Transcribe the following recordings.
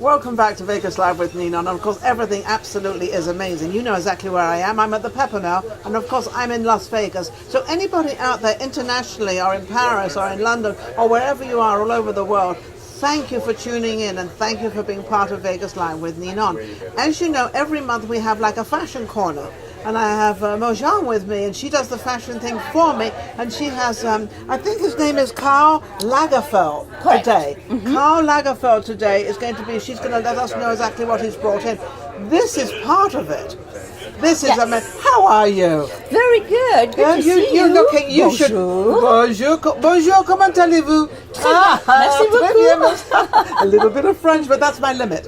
Welcome back to Vegas Live with Nina, and of course everything absolutely is amazing. You know exactly where I am. I'm at the Pepper now, and of course I'm in Las Vegas. So anybody out there internationally or in Paris or in London or wherever you are all over the world, thank you for tuning in and thank you for being part of Vegas Live with Nina. As you know, every month we have like a fashion corner. And I have Mojgan with me, and she does the fashion thing for me. And she has, I think his name is KARL Lagerfeld today. KARL Lagerfeld today is going to be, she's going to let us know exactly what he's brought in. This is part of it. This is amazing. How are you? Very good. Good to see you. Looking, you Bonjour. should. Bonjour. Bonjour. Comment allez-vous? Merci beaucoup. A little bit of French, but that's my limit.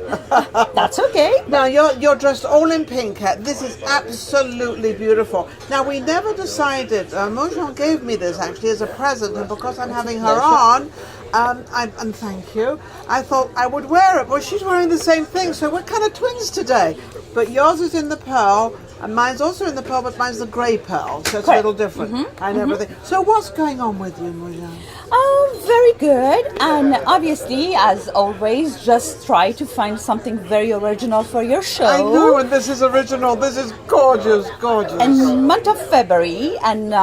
That's okay. Now you're dressed all in pink. This is absolutely beautiful. Now we never decided. Mojgan gave me this actually as a present, and because I'm having her on, and thank you, I thought I would wear it. Well, she's wearing the same thing, so we're kind of twins today. But yours is in the pearl, and mine's also in the pearl, but mine's the grey pearl, so it's a little different and everything. So what's going on with you, Mojgan? Very good. And obviously, as always, just try to find something very original for your show. I know, and this is original. This is gorgeous, gorgeous. And month of February, and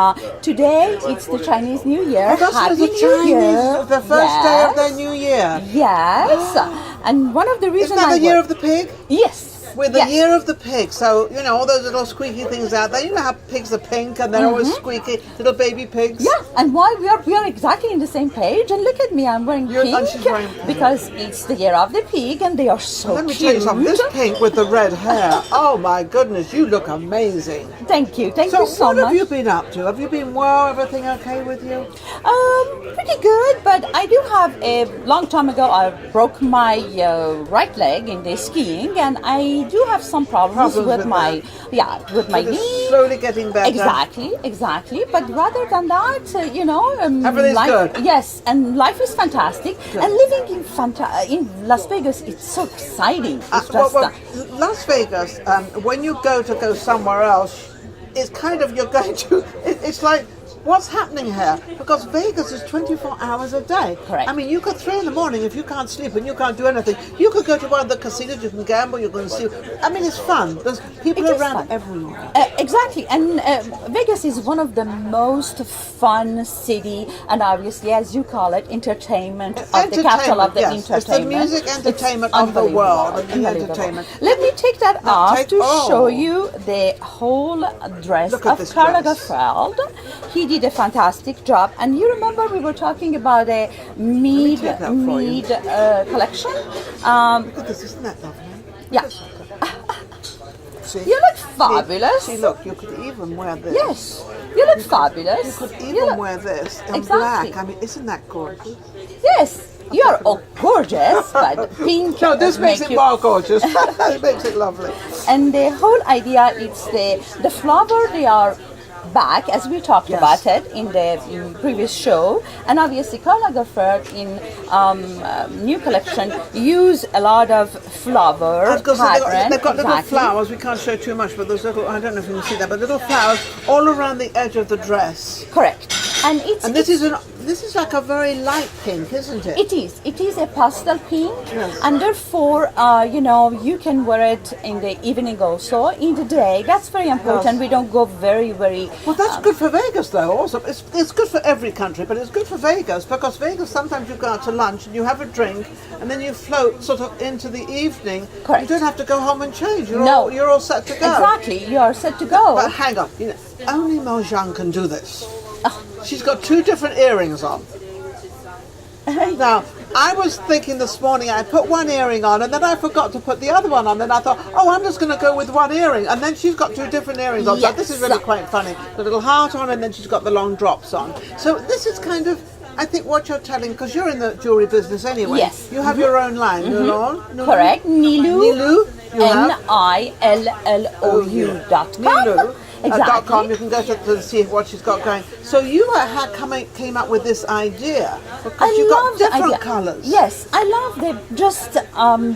today it's the Chinese New Year. Oh, that's Happy the New Chinese, Year. the first day of their new year. Yes. And one of the reasons Isn't that the year of the pig? Yes. We're the year of the pig, so you know all those little squeaky things out there. You know how pigs are pink and they're always squeaky, little baby pigs. Yeah, and why we are exactly in the same page. And look at me, I'm wearing pink, and she's wearing pink because it's the year of the pig, and they are so Let me cute. tell you something. This pink with the red hair. Oh my goodness, you look amazing. Thank you so So what much. have you been up to? Have you been well? Everything okay with you? Pretty good, but I do have a long time ago I broke my right leg in the skiing, and I do have some problems with my knee. Slowly getting better. Exactly. But rather than that, Everything's life, good. Yes, and life is fantastic. Good. And living in Las Vegas, it's so exciting. It's just, Las Vegas. When you go somewhere else, it's kind of you're going to. It's like. What's happening here? Because Vegas is 24 hours a day. Correct. I mean, you could 3 a.m. if you can't sleep and you can't do anything. You could go to one of the casinos, you can gamble, you can see. I mean, it's fun. There's people around everywhere. Exactly, and Vegas is one of the most fun city, and obviously, as you call it, entertainment of the capital of the yes. entertainment. It's the music entertainment of the world. The entertainment. Let me take that off to oh. show you the whole dress Look at of this KARL dress. Lagerfeld. He did a fantastic job, and you remember we were talking about a mead collection. Look at this, isn't that lovely? Yeah. See? You look fabulous. See, look, you could even wear this. Yes, you look fabulous. You could even wear this in black. I mean, isn't that gorgeous? Yes, you are all gorgeous, but pink. No, this makes it you... more gorgeous. It makes it lovely. And the whole idea is the flower. They are back, as we talked about it in the previous show, and obviously KARL Lagerfeld in new collection use a lot of flower pattern. They've got little flowers. We can't show too much, but those little, I don't know if you can see that, but little flowers all around the edge of the dress. Correct. And this is like a very light pink, isn't it? It is a pastel pink, and therefore, you can wear it in the evening also, in the day. That's very important. We don't go very. Well, that's good for Vegas, though. Also, it's good for every country, but it's good for Vegas because Vegas sometimes you go out to lunch and you have a drink, and then you float sort of into the evening. Correct. You don't have to go home and change. You're all set to go. Exactly, you are set to go. But hang on, only Mojgan can do this. She's got 2 different earrings on. Now, I was thinking this morning I put one earring on and then I forgot to put the other one on. Then I thought, I'm just going to go with one earring. And then she's got 2 different earrings on. Yes. So this is really quite funny. The little heart on and then she's got the long drops on. So this is kind of, I think, what you're telling, because you're in the jewelry business anyway. Yes. You have your own line. Nilou? Correct. Nilou. Nilou. NILLOU.com. Nilou. Exactly. .com. You can go to see what she's got going. So you came up with this idea because you've got different colours. Yes, I love that. Just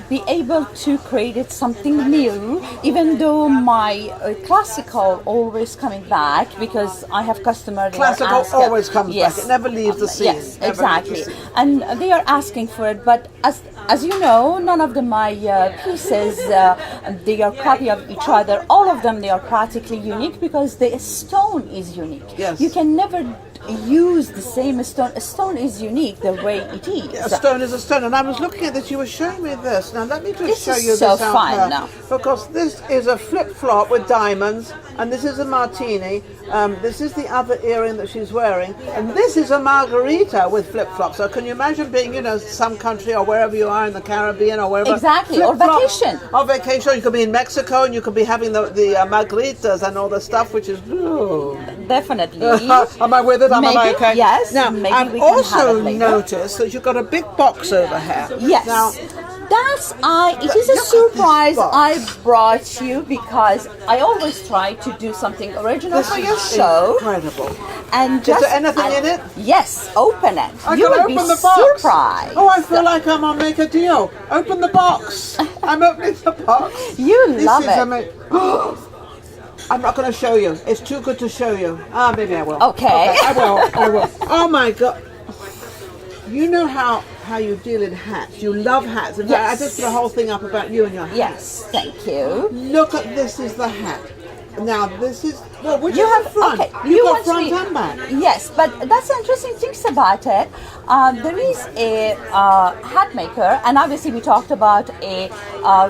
be able to create something new, even though my classical always coming back because I have customers. Classical always comes back. It never leaves the scene. Yes, exactly. And they are asking for it, but as you know, none of my pieces they are copy of each other. All of them, they are practically unique because the stone is unique. Yes. You can never use the same stone. A stone is unique the way it is. Yeah, a stone is a stone. And I was looking at this. You were showing me this. Now let me just show you this so this out fun there. now. Because this is a flip-flop with diamonds, and this is a martini. This is the other earring that she's wearing, and this is a margarita with flip-flops. So can you imagine being, some country or wherever you are in the Caribbean or wherever? Exactly, or vacation. Or vacation. You could be in Mexico and you could be having the margaritas and all the stuff, which is... Definitely. Am I with it? Am I okay? Yes. Now, maybe I've we can also have it later. noticed that you've got a big box over here. Yes. Now, it is a surprise I brought you because I always try to do something original for your show. Incredible. And is there anything in it? Yes, open it. You will open be the box. surprised. Oh, I feel like I'm on Make a Deal. Open the box. I'm opening the box. You love it. I'm not going to show you. It's too good to show you. Maybe I will. Okay. I will. Oh my God. You know how you deal in hats. You love hats. In fact, I just put a whole thing up about you and your hats. Yes, thank you. Look at this is the hat. Now this is which you is have the front. okay. You've got front and back. Yes, but that's the interesting things about it. There is a hat maker, and obviously we talked about a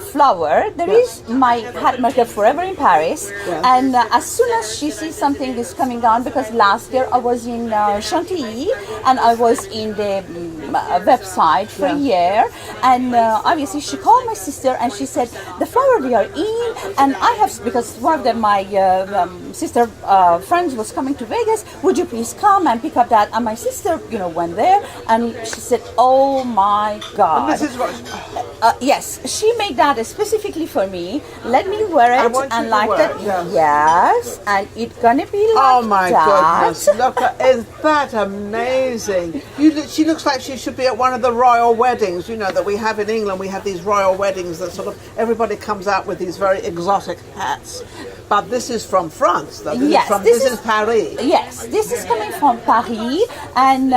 flower. There is my hat maker forever in Paris, and as soon as she sees something is coming on, because last year I was in Chantilly and I was in the website for a year, and obviously she called my sister and she said the flower they are in, and I have, because one of my sister friends was coming to Vegas, would you please come and pick up that? And my sister went there and she said, oh my God. And this is what yes, she made that specifically for me. Let me wear it and like that. Yes. Yes, and it's gonna be like oh my that. goodness! Look, is that amazing? She looks like she should be at one of the royal weddings. That we have in England. We have these royal weddings that sort of everybody comes out with these very exotic hats. But this is from France, though. This is Paris. Yes, this is coming from Paris, and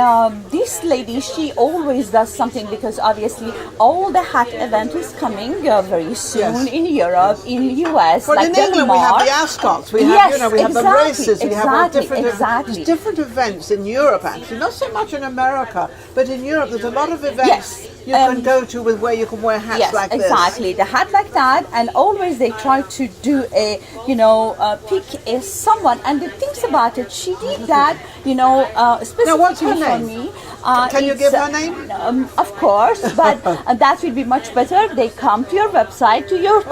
this lady, she always does something because obviously all the hat event is coming very soon in Europe, in US. But in England we have the ascots, we have we have the races, we have all different there's different events in Europe actually, not so much in America, but in Europe there's a lot of events. You can go to where you can wear hats like this. Exactly, the hat like that, and always they try to do a, pick someone, and the things about it, she did that, specifically now, what's her name? for me. Can you give her name? Of course, but that will be much better. They come to your website, to your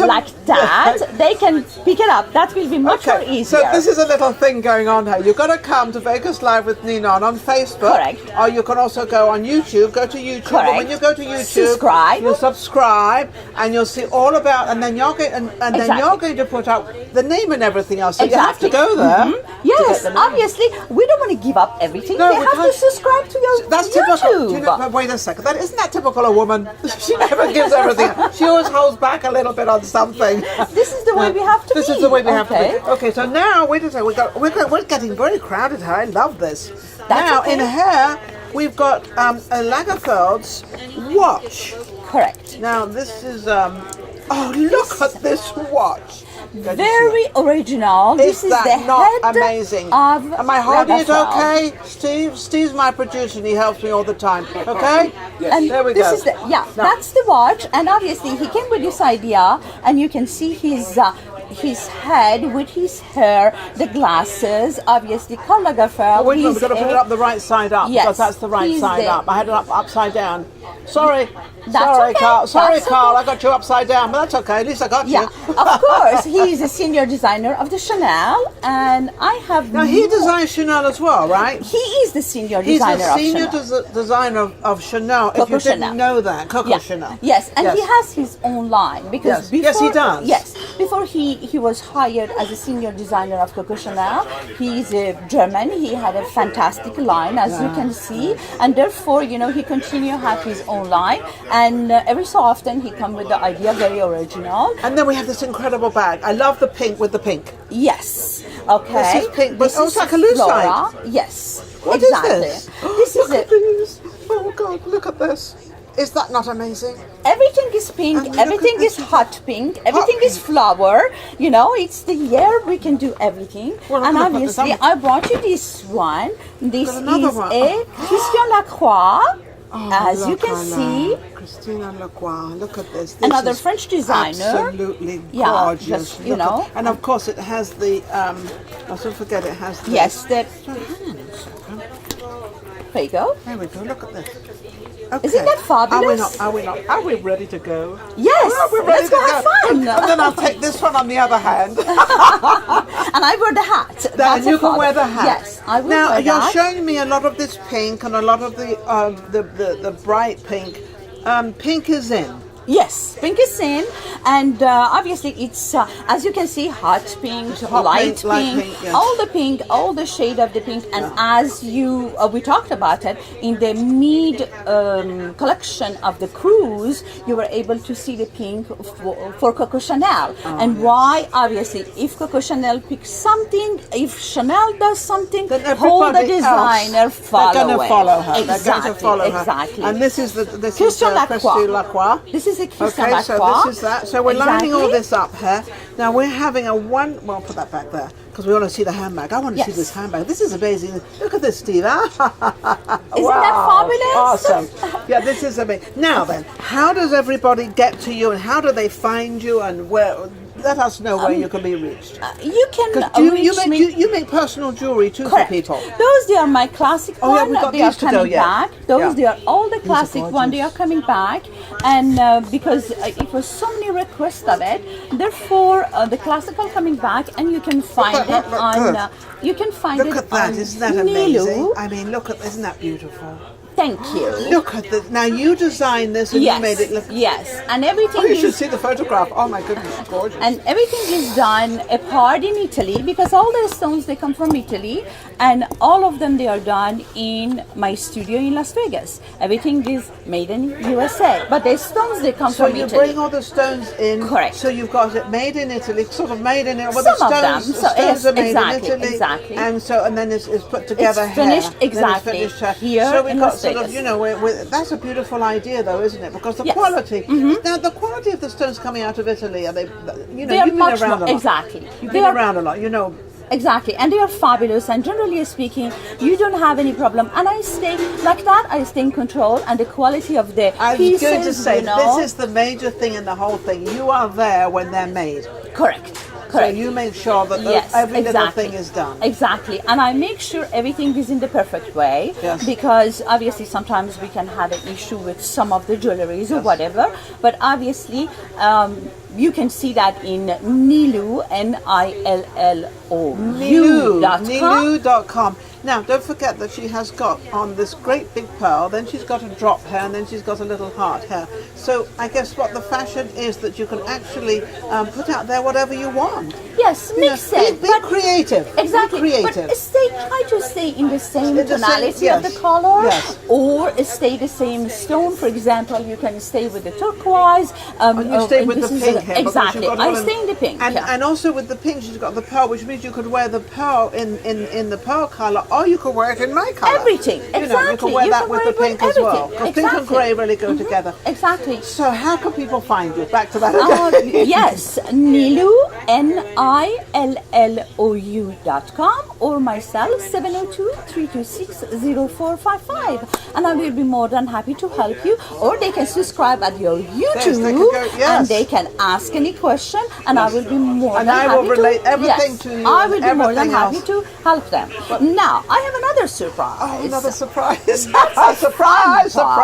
like that. They can pick it up. That will be much more easier. So this is a little thing going on here. You've got to come to Vegas Live with Ninon on Facebook. Correct. Or you can also go on YouTube. Go to YouTube. Correct. And when you go to YouTube, you subscribe, and you'll see all about. And then you're going, then you're going to put up the name and everything else. So you have to go there. Mm-hmm. Yes, obviously, we don't want to give up everything. No, they have to subscribe to your That's YouTube. typical. Wait a second. Isn't that typical a woman? She never gives everything. She always holds back a little bit on something. This is the way we have to be. This is the way we have to be. Okay, so now wait a second. We're getting very crowded here. I love this. In here we've got a Lagerfeld's watch. Correct. Now this is look at this watch. Very original. This is the not amazing? Am I holding it Lagerfeld. okay, Steve? Steve's my producer and he helps me all the time. Okay? Yes. And there we this go. Is that's the watch, and obviously he came with this idea, and you can see his head with his hair, the glasses, obviously Karl Lagerfeld. We've got to put it up the right side up, because that's the right side up. I had it upside down. Sorry. Sorry, okay. Carl. Sorry, That's Carl. okay. I got you upside down, but that's okay. At least I got you. Of course. He is a senior designer of the Chanel, and I have. Now he designs Chanel as well, right? He is the senior designer of Chanel. He's the senior designer of Chanel. Coco if you Chanel. didn't know that, Coco Chanel. Yes, and he has his own line because before. Yes, he does. Yes, before he was hired as a senior designer of Coco Chanel. He's a German. He had a fantastic line, as you can see, and therefore, he continue have his own line. And every so often, he come with the idea, very original. And then we have this incredible bag. I love the pink with the pink. Yes. Okay. This is pink, but this it's like a lucite. Yes. What exactly. is this? This is look it. at these. Oh God, look at this. Is that not amazing? Everything is pink, And everything is hot pink, everything is flower. It's the year we can do everything. Well, and I'm gonna put this obviously, on. I brought you this one. This is another one. a Christian Lacroix. As you look can at see, that. Christina Lacroix, look at this. Another is French designer. Absolutely Yeah, gorgeous. just, Look at- and of course it has the, I don't forget it has the... yes, that. So hang on a second. There you go. There we go, look at this. Okay. Isn't that fabulous? Are we not? Are we ready to go? Yes, Are we ready let's go have fun. And then I'll take this one on the other hand. And I wear the hat. Then That's you a can fab- wear the hat. Yes, I will Now wear you're that. showing me a lot of this pink and a lot of the bright pink. Pink is in. Yes, pink is in, and obviously it's as you can see, hot pink, hot light pink, light pink, yes. all the shade of the pink. And as you we talked about it in the mid collection of the cruise, you were able to see the pink for Coco Chanel. And why? Obviously, if Coco Chanel picks something, if Chanel does something, Then all the everybody designer else, follow they're going to it. follow her. Exactly, They're going to follow her. exactly. And this is Christian Lacroix. Christy Lacroix. This is a Christian Okay, so Lacroix. this is that. So we're lining all Exactly. this up here. Now we're having well, I'll put that back there because we want to see the handbag. I want to see Yes. this handbag. This is amazing. Look at this, Steve. Isn't that fabulous? Awesome. Yeah, this is amazing. Now then, how does everybody get to you and how do they find you and where? Let us know where you can be reached. You can reach me. You make personal jewelry too Correct. for people. Those they are my classic Oh, yeah, one. we've got They are these to go, coming yeah. back. Those Yeah. they are all the classic one. They are gorgeous. coming back, and because it was so many requests of it, therefore the classical coming back, and you can find Look at it that, on. look You can find Look it at that. on Isn't that amazing? Nilu. I mean, isn't that beautiful? Thank you. Look at this. Now you designed this and Yes. you made it look. Yes, and everything Oh, you should is. see the photograph. Oh my goodness, it's gorgeous. And everything is done apart in Italy because all the stones they come from Italy, and all of them they are done in my studio in Las Vegas. Everything is made in USA, but the stones they come So from you Italy. bring all the stones in. Correct. So you've got it made in Italy, sort of made in it. Well, Some the of them. stones, So, the stones yes, are made exactly, in Italy. exactly. And then it's put together It's finished here. Then it's exactly finished here So we've in got Las sort of, Vegas. that's a beautiful idea though, isn't it? Because the Yes. quality. Now the quality of the stones coming out of Italy, are they? They are You've been much around more a lot. exactly. You've They been are around a lot. exactly, and they are fabulous. And generally speaking, you don't have any problem. And I stay like that. I stay in control, and the quality of the I was pieces. going to say, you know, this is the major thing in the whole thing. You are there when they're made. correct. So Correct. you make sure that Yes, every little exactly. thing is done. Exactly, and I make sure everything is in the perfect way. Yes. Because obviously sometimes we can have an issue with some of the jewelries or whatever. But obviously, you can see that in Nilu, NILLOU.com. Nilu.com. Now, don't forget that she has got on this great big pearl, then she's got a drop here, and then she's got a little heart here. So I guess what the fashion is that you can actually put out there whatever you want. Yes, mix it. Be but- creative. Exactly, Be creative. but try to stay in the same In the same- tonality of yes, the color, yes. or stay the same stone. For example, you can stay with the turquoise. And you stay and with the this is pink here. because exactly. you've got I all stay in the pink. And also with the pink, she's got the pearl, which means you could wear the pearl in the pearl color, or you could wear it in my color. Everything, You can exactly. wear You that can with wear the it with pink as well. everything. Because pink and Exactly. grey really go together. Exactly. So how can people find you? Back to that Oh, again. yes, Nilu, NILLOU.com, or my cell 702-326-0455, and I will be more than happy to help you. Or they can subscribe at your YouTube, they can go- yes. and they can ask any question, and I will be more And than I happy will relate to everything yes, to you I and will be more than everything happy else. to help them. Now I have another surprise. Oh, another surprise. That's a surprise, fun part.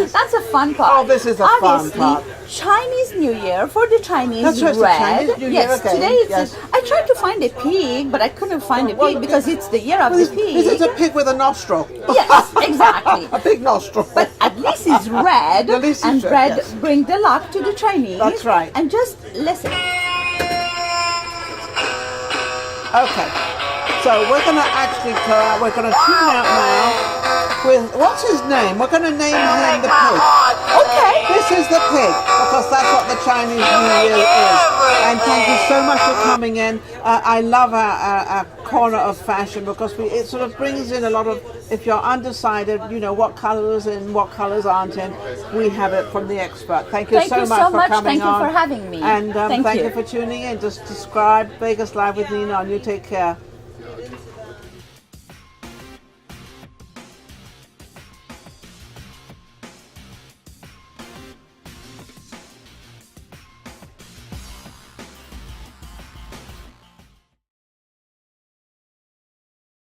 surprise. That's a fun part. Oh, this is a fun Obviously, part. Chinese New Year for the Chinese That's right, it's the red. Chinese New Year, Yes, okay, today it's. yes. I tried to find a pig, but I couldn't find a pig because it's the year of the pig. This is a pig with a nostril. Yes, exactly. A big nostril. But at least it's red, At least it's and red, red yes. bring the luck to the Chinese. That's right. And just listen. Okay. So we're going to actually we're going to tune out now with, what's his name? We're going to name him the pig. Okay. This is the pig, because that's what the Chinese New Year is. And thank you so much for coming in. I love our corner of fashion, because it sort of brings in a lot of, if you're undecided, you know, what colours and what colours aren't in, we have it from the expert. Thank you so much for coming on. Thank you for having me. And thank you for tuning in. Just subscribe Vegas Live with Nina, and you take care.